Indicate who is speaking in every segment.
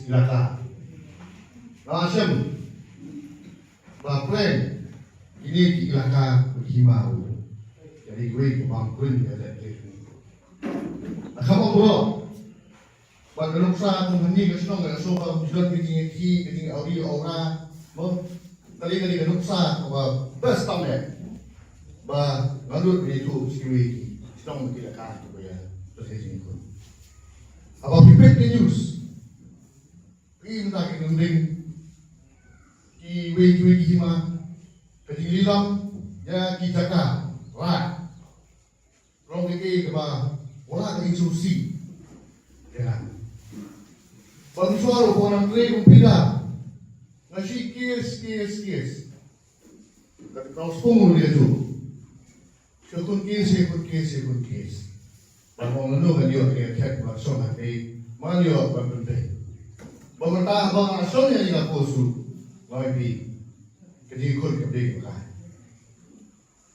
Speaker 1: ilaka. Nasem baplen ini ilaka berhimau. Jadi gue kemampuan ya dari kamu bro. Pada nuksa menghenti kesenang nggak suka bisa keting audio aura mau kali nuksa apa best tamme ba lalu itu sekali senang tidak kah tu ya terus ini pun apa pipet news ini minta kinunding ki wei hima keting lilam ya kita kah lah rong ke ba wala keting susi ya Bang suara orang tua kumpida, nasi kies. Tapi kalau sepuluh dia tu, sekun kies. Bang orang tu kan dia kerja langsung nanti, mana dia berbentuk. Bang mentah bang langsungnya juga posu, lagi kejikun kebeli bukan.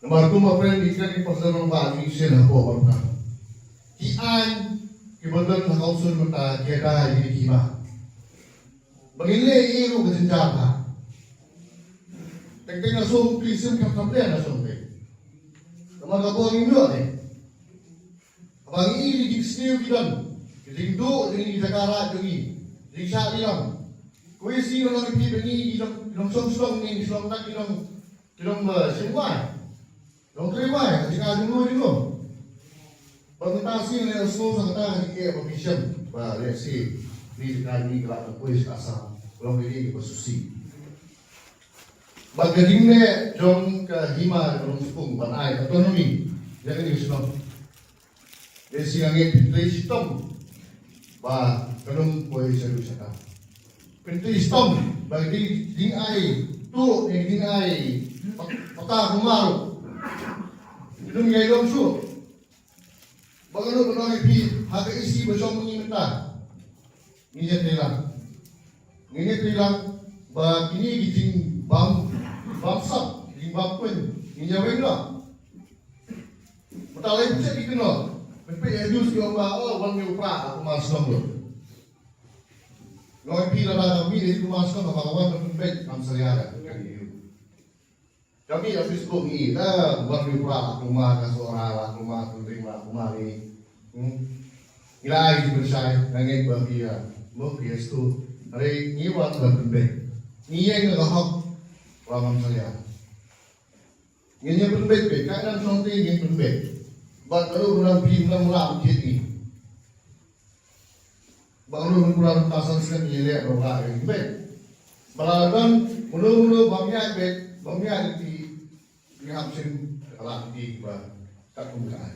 Speaker 1: Nomor tu macam ikan di pasar orang baru ikan apa orang. Kian kebetulan kau suruh mentah kira ini gimana. Begini iru kesenjata. Tengah langsung pisum kapten langsung deh. Kamu tak boleh minum deh. Abang ini di sini bidan. Jadi do ini Jakarta jadi. Jadi saya bilang, kau isi orang ini begini di long ni di long tak di long semua. Long terima. Jika dulu dulu. Pengetahuan yang semua sangat tinggi berpisah. Baik sih. Ni kami kelak kuis asal belum ini bersusi. Bagadingnya jom ke hima belum sepung banai otonomi jangan diusul. Desi angin pintu sistem ba belum kuis serusak. Pintu sistem bagi dingai tu dingai pata rumah. Belum gaya dong su. Bagaimana benar ini hak isi bersama minta. Nginget nilang ba kini giting bamsak giting bapun nginyaweng lah matalay bisa dikeno pepe edus yo ba wan mi upra aku masuk lo ngoy pila na kami di masuk na bakawan ng pepe ang salyara kami habis ko ni wan mi upra aku suara aku turing aku mari ilai bersai nangin bagia mo Kristo hari ngiwat berbeda ngiyeng ngahok wamam saya ngiyeng berbeda kadang sonte ngiyeng berbeda baru orang bilang lam jadi baru orang tasan sekali ngiyeng orang berbeda balagan mulu bangnya di ngapsin alam di ba tak kumkaan